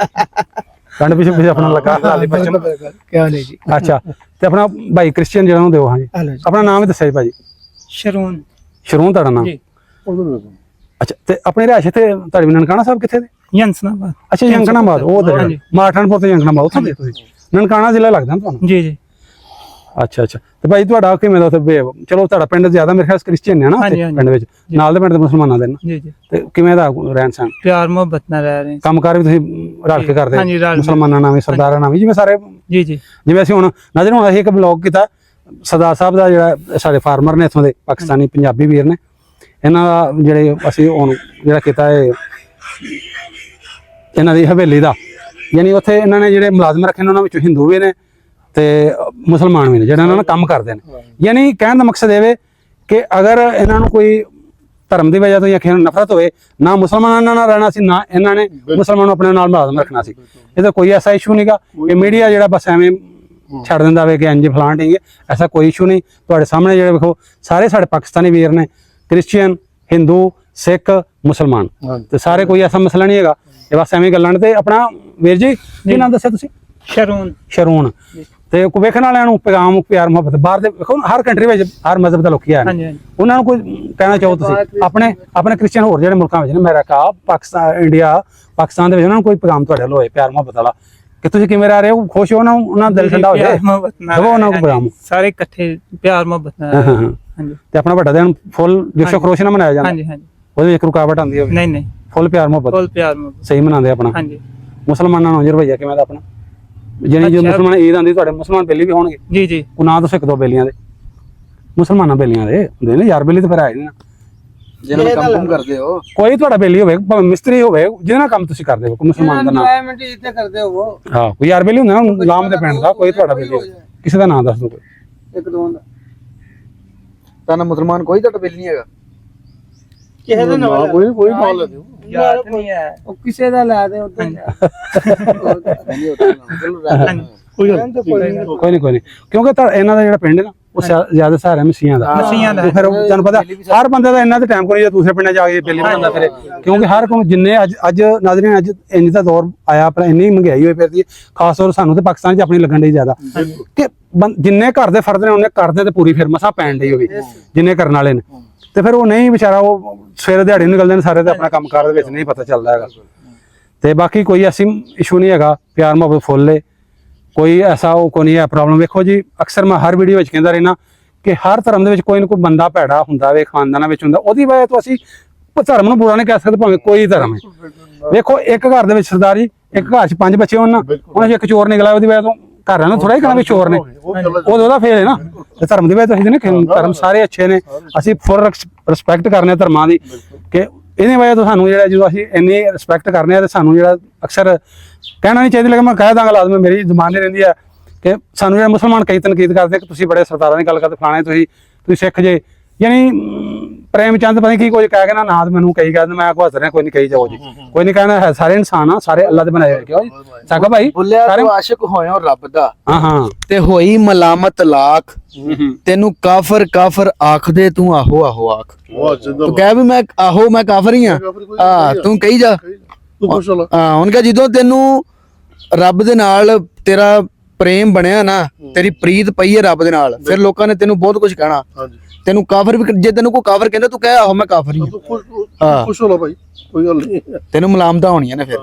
ਕੰਡ ਪਿੱਛੇ ਆਪਣਾ ਲੱਗਾ ਲਾਲੀ ਬਚਨ। ਬਿਲਕੁਲ ਕਿਉਂ ਨਹੀਂ ਜੀ। ਅੱਛਾ, ਤੇ ਆਪਣਾ ਭਾਈ ਕ੍ਰਿਸਚੀਅਨ ਜਿਹੜਾ ਨੂੰ ਦਿਓ। ਹਾਂਜੀ, ਹਲੋ ਜੀ। ਆਪਣਾ ਨਾਮ ਵੀ ਦੱਸਿਆ ਜੀ ਭਾਜੀ। ਸ਼ਰੂਨ ਸ਼ਰੂਨ ਤੁਹਾਡਾ ਨਾਮ? ਜੀ। ਅੱਛਾ, ਤੇ ਆਪਣੀ ਰਿਹਾਇਸ਼ ਇੱਥੇ ਤੁਹਾਡੀ ਨਨਕਾਣਾ ਸਾਹਿਬ ਕਿੱਥੇ ਦੇ? ਯੰਸਨਾਬਾਦ। ਅੱਛਾ, ਯੰਕਣਾਬਾਦ, ਉਹ ਤੇ ਮਾਠਣਪੁਰ ਤੇ ਯੰਕਣਾਬਾਦ ਉੱਥੋਂ ਦੇ ਤੁਸੀਂ? ਨਨਕਾਣਾ ਜ਼ਿਲ੍ਹਾ ਲੱਗਦਾ ਨਾ ਤੁਹਾਨੂੰ? ਜੀ ਜੀ। ਅੱਛਾ ਅੱਛਾ। ਤੇ ਭਾਈ ਤੁਹਾਡਾ ਕਿਵੇਂ ਦਾ ਉੱਥੇ ਚਲੋ ਤੁਹਾਡਾ ਪਿੰਡ ਜ਼ਿਆਦਾ ਮੇਰੇ ਖਿਆਲ ਕ੍ਰਿਸਚੀਅਨ ਹੈ ਨਾ ਪਿੰਡ ਵਿੱਚ, ਨਾਲ ਦੇ ਪਿੰਡ ਦੇ ਮੁਸਲਮਾਨਾਂ ਦੇ ਨਾ? ਜੀ ਜੀ। ਤੇ ਕਿਵੇਂ ਦਾ ਰਹਿਣ ਸਹਿਣ? ਪਿਆਰ ਮੁਹੱਬਤ ਨਾਲ ਰਹਿ ਰਹੇ। ਕੰਮਕਾਰ ਵੀ ਤੁਸੀਂ ਰਲ ਕੇ ਕਰਦੇ ਮੁਸਲਮਾਨਾਂ ਨਾਲ ਵੀ ਸਰਦਾਰਾਂ ਨਾਲ ਵੀ, ਜਿਵੇਂ ਸਾਰੇ? ਜੀ ਜੀ। ਜਿਵੇਂ ਅਸੀਂ ਹੁਣ ਨਜ਼ਰ ਹੁਣ ਅਸੀਂ ਇੱਕ ਬਲੌਗ ਕੀਤਾ ਸਰਦਾਰ ਸਾਹਿਬ ਦਾ, ਜਿਹੜਾ ਸਾਡੇ ਫਾਰਮਰ ਨੇ ਇੱਥੋਂ ਦੇ, ਪਾਕਿਸਤਾਨੀ ਪੰਜਾਬੀ ਵੀਰ ਨੇ, ਇਹਨਾਂ ਦਾ ਜਿਹੜੇ ਅਸੀਂ ਹੁਣ ਜਿਹੜਾ ਕੀਤਾ ਹੈ ਇਹਨਾਂ ਦੀ ਹਵੇਲੀ ਦਾ, ਯਾਨੀ ਉੱਥੇ ਇਹਨਾਂ ਨੇ ਜਿਹੜੇ ਮੁਲਾਜ਼ਮ ਰੱਖੇ ਨੇ ਉਹਨਾਂ ਵਿੱਚੋਂ ਹਿੰਦੂ ਵੀ ਨੇ ਤੇ ਮੁਸਲਮਾਨ ਵੀ ਨੇ ਜਿਹੜੇ ਇਹਨਾਂ ਨਾਲ ਕੰਮ ਕਰਦੇ ਨੇ। ਯਾਨੀ ਕਹਿਣ ਦਾ ਮਕਸਦ ਇਹ ਵੇ ਕਿ ਅਗਰ ਇਹਨਾਂ ਨੂੰ ਕੋਈ ਧਰਮ ਦੀ ਵਜ੍ਹਾ ਤੋਂ ਜਾਂ ਕਿਸੇ ਨੂੰ ਨਫ਼ਰਤ ਹੋਵੇ, ਨਾ ਮੁਸਲਮਾਨਾਂ ਨਾਲ ਰਹਿਣਾ ਸੀ, ਨਾ ਇਹਨਾਂ ਨੇ ਮੁਸਲਮਾਨਾਂ ਨੂੰ ਆਪਣੇ ਨਾਲ ਮੁਲਾਜ਼ਮ ਰੱਖਣਾ ਸੀ। ਇਹਦਾ ਕੋਈ ਐਸਾ ਇਸ਼ੂ ਨਹੀਂਗਾ। ਇਹ ਮੀਡੀਆ ਜਿਹੜਾ ਬਸ ਐਵੇਂ ਛੱਡ ਦਿੰਦਾ ਵੇ ਕਿ ਇੰਜ ਫਲਾਣ ਠੀਕ ਹੈ, ਐਸਾ ਕੋਈ ਇਸ਼ੂ ਨਹੀਂ। ਤੁਹਾਡੇ ਸਾਹਮਣੇ ਜਿਹੜੇ ਵੇਖੋ ਸਾਰੇ ਸਾਡੇ ਪਾਕਿਸਤਾਨੀ ਵੀਰ ਨੇ, ਕ੍ਰਿਸਚੀਅਨ, ਹਿੰਦੂ, ਸਿੱਖ, ਮੁਸਲਮਾਨ, ਤੇ ਸਾਰੇ ਕੋਈ ਐਸਾ ਮਸਲਾ ਨਹੀਂ ਹੈਗਾ। ਇਹ ਬਸ ਐਵੇਂ ਗੱਲਾਂ ਨੇ। ਤੇ ਆਪਣਾ ਵੀਰ ਜੀ ਕੀ ਨਾਮ ਦੱਸਿਆ ਤੁਸੀਂ? ਸ਼ਰੂਨ। ਸ਼ਰੂਨ। ਤੇ ਕੋਈ ਵੇਖਣ ਵਾਲਿਆਂ ਨੂੰ ਪੈਗਾਮ ਪਿਆਰ ਮੁਹੱਬਤ ਬਾਹਰ ਦੇ ਵੇਖੋ ਹਰ ਕੰਟਰੀ ਵਿੱਚ ਹਰ ਮਜ਼ਹਬ ਦਾ ਲੋਕੀ ਆ ਨੇ, ਉਹਨਾਂ ਨੂੰ ਕੋਈ ਕਹਿਣਾ ਚਾਹੋ ਤੁਸੀਂ ਆਪਣੇ ਕ੍ਰਿਸਚੀਅਨ ਹੋਰ ਜਿਹੜੇ ਮੁਲਕਾਂ ਵਿੱਚ ਨੇ, ਅਮਰੀਕਾ, ਪਾਕਿਸਤਾਨ, ਇੰਡੀਆ, ਪਾਕਿਸਤਾਨ ਦੇ ਵਿੱਚ, ਉਹਨਾਂ ਨੂੰ ਕੋਈ ਪੈਗਾਮ ਤੁਹਾਡੇ ਵੱਲੋਂ ਹੋਏ ਪਿਆਰ ਮੁਹੱਬਤ ਵਾਲਾ ਕਿ ਤੁਸੀਂ ਕਿਵੇਂ ਰਹਿ ਰਹੇ ਹੋ, ਖੁਸ਼ ਹੋ, ਉਹਨਾਂ ਦਾ ਦਿਲ ਠੰਡਾ ਹੋ ਜਾਏ, ਦਵੋ ਉਹਨਾਂ ਨੂੰ ਪੈਗਾਮ। ਸਾਰੇ ਇਕੱਠੇ ਪਿਆਰ ਮੁਹੱਬਤ ਨਾਲ। ਹਾਂਜੀ। ਤੇ ਆਪਣਾ ਵੱਡਾ ਦਿਨ ਫੁੱਲ ਜੋਸ਼ੋ ਖਰੋਸ਼ ਨਾਲ ਮਨਾਇਆ ਜਾਂਦਾ? ਹਾਂਜੀ ਹਾਂਜੀ। ਉਹਦੇ ਵਿੱਚ ਰੁਕਾਵਟ ਆਉਂਦੀ ਹੋਵੇ? ਨਹੀਂ ਨਹੀਂ, ਫੁੱਲ ਪਿਆਰ ਮੁਹੱਬਤ, ਫੁੱਲ ਪਿਆਰ ਮੁਹੱਬਤ ਸਹੀ ਮਨਾਉਂਦੇ ਆਪਣਾ। ਹਾਂਜੀ। ਮੁਸਲਮਾਨਾਂ ਨੂੰ ਰਵੱਈਆ ਕਿਵੇਂ ਦਾ ਆਪਣਾ? ਜਿਹੜੀ ਜੋ ਮੁਸਲਮਾਨ ਈਦ ਆਉਂਦੀ, ਤੁਹਾਡੇ ਮੁਸਲਮਾਨ ਬੇਲੀ ਵੀ ਹੋਣਗੇ? ਜੀ ਜੀ। ਉਹ ਨਾਂ ਦੱਸੋ ਇੱਕ ਦੋ ਬੇਲੀਆਂ ਦੇ, ਮੁਸਲਮਾਨਾਂ ਬੇਲੀਆਂ ਦੇ ਹੁੰਦੇ ਨੇ ਯਾਰ। ਬੇਲੀ ਤੇ ਫਿਰ ਆਏ ਨੇ ਨਾ, ਜਿਹਨਾਂ ਨਾਲ ਕੰਮ ਕਰਦੇ ਹੋ। ਕੋਈ ਤੁਹਾਡਾ ਬੇਲੀ ਹੋਵੇ, ਭਾਵੇਂ ਮਿਸਤਰੀ ਹੋਵੇ, ਜਿਹਦੇ ਨਾਲ ਕੰਮ ਤੁਸੀਂ ਕਰਦੇ ਹੋ, ਕੋਈ ਮੁਸਲਮਾਨ ਦਾ ਨਾਮ? ਐਨਵਾਇਰਨਮੈਂਟ ਇੱਥੇ ਕਰਦੇ ਹੋ। ਹਾਂ, ਕੋਈ ਯਾਰ ਬੇਲੀ ਹੁੰਦਾ ਨਾ ਗੁਲਾਮ ਦੇ ਪਿੰਡ ਦਾ, ਕੋਈ ਤੁਹਾਡਾ ਬੇਲੀ ਕਿਸੇ ਦਾ ਨਾਮ ਦੱਸ ਦਿਓ ਕੋਈ। ਇੱਕ ਦੋ ਦਾ ਤਾਂ ਨਾ ਮੁਸਲਮਾਨ ਕੋਈ ਤੁਹਾਡਾ ਬਿੱਲ ਨਹੀਂ ਹੈਗਾ? ਕਿਸੇ ਦਾ ਨਾਮ ਕੋਈ ਨਾਲ ਲੈ ਦਿਓ। ਯਾਦ ਨਹੀਂ ਹੈ, ਉਹ ਕਿਸੇ ਦਾ ਲੈ ਦੇ ਉਦੋਂ। ਕੋਈ ਨਹੀਂ, ਕਿਉਂਕਿ ਇਹਨਾਂ ਦਾ ਜਿਹੜਾ ਪਿੰਡ ਹੈ ਨਾ ਉਹ ਜ਼ਿਆਦਾ ਸਹਾਰਾ ਮਸੀਹਾਂ ਦਾ। ਤੇ ਫਿਰ ਤੁਹਾਨੂੰ ਪਤਾ ਹਰ ਬੰਦੇ ਦਾ ਇਹਨਾਂ ਦੇ ਟਾਈਮ ਕੋਈ ਦੂਸਰੇ ਪਿੰਡਾਂ ਜਾ ਕੇ ਬੇਲੀ ਬਣਾਉਂਦਾ ਫਿਰੇ, ਕਿਉਂਕਿ ਹਰ ਕੋਈ ਜਿੰਨੇ ਅੱਜ ਨਾਜ਼ਰੀਨ ਅੱਜ ਇੰਨੀ ਦਾ ਦੌਰ ਆਇਆ, ਪਰ ਇੰਨੀ ਮਹਿੰਗਾਈ ਹੋਈ ਫਿਰਦੀ ਹੈ, ਖਾਸ ਤੌਰ ਸਾਨੂੰ ਤੇ ਪਾਕਿਸਤਾਨ 'ਚ ਆਪਣੀ ਲੱਗਣ ਡਈ ਜ਼ਿਆਦਾ, ਕਿ ਜਿੰਨੇ ਘਰ ਦੇ ਫਰਦ ਨੇ ਉਹਨੇ ਕਰਦੇ ਤੇ ਪੂਰੀ ਫਿਰ ਮਸਾ ਪੈਣ ਡਈ ਹੋਵੇ ਜਿੰਨੇ ਕਰਨ ਵਾਲੇ ਨੇ। ਤੇ ਫਿਰ ਉਹ ਨਹੀਂ ਵਿਚਾਰਾ, ਉਹ ਸਵੇਰੇ ਦਿਹਾੜੀ ਨਿਕਲਦੇ ਨੇ ਸਾਰੇ, ਤੇ ਆਪਣਾ ਕੰਮਕਾਰ ਦੇ ਵਿੱਚ ਨਹੀਂ ਪਤਾ ਚੱਲਦਾ ਹੈਗਾ। ਤੇ ਬਾਕੀ ਕੋਈ ਐਸੀ ਇਸ਼ੂ ਨਹੀਂ ਹੈਗਾ, ਪਿਆਰ ਮੁਹੱਬਤ ਫੁੱਲ ਏ, ਕੋਈ ਐਸਾ ਉਹ ਕੋਈ ਨਹੀਂ ਹੈ ਪ੍ਰੋਬਲਮ। ਵੇਖੋ ਜੀ, ਅਕਸਰ ਮੈਂ ਹਰ ਵੀਡੀਓ ਵਿੱਚ ਕਹਿੰਦਾ ਰਹਿਣਾ ਕਿ ਹਰ ਧਰਮ ਦੇ ਵਿੱਚ ਕੋਈ ਨਾ ਕੋਈ ਬੰਦਾ ਭੈੜਾ ਹੁੰਦਾ ਵੇ, ਖਾਨਦਾਨਾਂ ਵਿੱਚ ਹੁੰਦਾ, ਉਹਦੀ ਵਜ੍ਹਾ ਤੋਂ ਅਸੀਂ ਧਰਮ ਨੂੰ ਬੁਰਾ ਨਹੀਂ ਕਹਿ ਸਕਦੇ, ਭਾਵੇਂ ਕੋਈ ਧਰਮ ਹੈ। ਵੇਖੋ ਇੱਕ ਘਰ ਦੇ ਵਿੱਚ ਸਰਦਾਰੀ, ਇੱਕ ਘਰ 'ਚ 5 ਬੱਚੇ ਹੋਣ ਨਾ, ਉਹਨਾਂ 'ਚ ਇੱਕ ਚੋਰ ਨਿਕਲਿਆ, ਉਹਦੀ ਵਜ੍ਹਾ ਤੋਂ ਘਰਾਂ ਨੂੰ ਥੋੜਾ ਹੀ ਕਹਿਣਾ ਵੀ ਚੋਰ ਨੇ, ਉਹਦਾ ਫੇਲ ਹੈ ਨਾ। ਤੇ ਧਰਮ ਦੀ ਵਜ੍ਹਾ ਤੋਂ ਅਸੀਂ ਨੇ ਧਰਮ ਸਾਰੇ ਅੱਛੇ ਨੇ, ਅਸੀਂ ਫੁੱਲ ਰਿਸਪੈਕਟ ਕਰਨੇ ਧਰਮਾਂ ਦੀ, ਕਿ ਇਹਦੀ ਵਜ੍ਹਾ ਤੋਂ ਸਾਨੂੰ ਜਿਹੜਾ ਜਦੋਂ ਅਸੀਂ ਇੰਨੀ ਰਿਸਪੈਕਟ ਕਰਨੇ ਆ, ਤੇ ਸਾਨੂੰ ਜਿਹੜਾ ਅਕਸਰ ਕਹਿਣਾ ਨਹੀਂ ਚਾਹੀਦਾ, ਲੇਕਿਨ ਮੈਂ ਕਹਿ ਦਾਂਗਾ ਲਾਜ਼ਮੀ, ਮੇਰੀ ਜ਼ੁਬਾਨ ਨਹੀਂ ਰਹਿੰਦੀ ਹੈ ਕਿ ਸਾਨੂੰ ਜਿਹੜੇ ਮੁਸਲਮਾਨ ਕਈ ਤਨਕੀਦ ਕਰਦੇ ਕਿ ਤੁਸੀਂ ਬੜੇ ਸਰਦਾਰਾਂ ਦੀ ਗੱਲ ਕਰਦੇ, ਫਲਾਣੇ ਤੁਸੀਂ ਸਿੱਖ ਜੇ, ਯਾਨੀ ਪ੍ਰੇਮ ਚੰਦ ਪਤਾ ਨਹੀਂ ਕੀ ਕੁਝ ਕਹਿ ਕੇ ਨਾ ਮੈਨੂੰ ਕਈ ਕਹਿੰਦੇ, ਮੈਂ ਕੋ ਹੱਸ ਰਿਹਾ, ਕੋਈ ਨਹੀਂ ਕਹੀ ਜਾਓ ਜੀ, ਕੋਈ ਨਹੀਂ ਕਹਿਣਾ ਹੈ, ਸਾਰੇ ਇਨਸਾਨ ਆ, ਸਾਰੇ ਅੱਲਾ ਦੇ ਬਣਾਏ ਹੋਏ। ਕਿਉਂ ਜੀ ਸਾਕਾ ਭਾਈ? ਸਾਰੇ ਆਸ਼ਿਕ ਹੋਇਓ ਰੱਬ ਦਾ, ਹਾਂ, ਤੇ ਹੋਈ ਮਲਾਮਤ ਲਾਖ, ਤੈਨੂੰ ਕਾਫਰ ਕਾਫਰ ਆਖਦੇ, ਤੂੰ ਆਹੋ ਆਹੋ ਆਖ। ਤੂੰ ਕਹਿ ਵੀ ਮੈਂ ਆਹੋ ਮੈਂ ਕਾਫਰ ਹੀ ਆ, ਤੂੰ ਕਹੀ ਜਾ। ਹੁਣ ਕਹ ਜਦੋਂ ਤੈਨੂੰ ਰੱਬ ਦੇ ਨਾਲ ਤੇਰਾ ਪ੍ਰੇਮ ਬਣਿਆ ਨਾ, ਤੇਰੀ ਪ੍ਰੀਤ ਪਈ ਹੈ ਰੱਬ ਦੇ ਨਾਲ, ਫਿਰ ਲੋਕਾਂ ਨੇ ਤੈਨੂੰ ਬਹੁਤ ਕੁਝ ਕਹਿਣਾ। ਤੈਨੂੰ ਕਾਫਰ ਵੀ ਜੇ ਤੈਨੂੰ ਕੋਈ ਕਾਫਰ ਕਹਿੰਦਾ ਤੂੰ ਕਹਿ ਆਹੋ ਮੈਂ ਕਾਫਰ ਹੀ ਹਾਂ ਖੁਸ਼ ਹੋ ਲਓ ਭਾਈ, ਕੋਈ ਗੱਲ ਨਹੀਂ। ਤੈਨੂੰ ਮਲਾਮਤਾਂ ਹੋਣੀਆਂ ਨੇ ਫਿਰ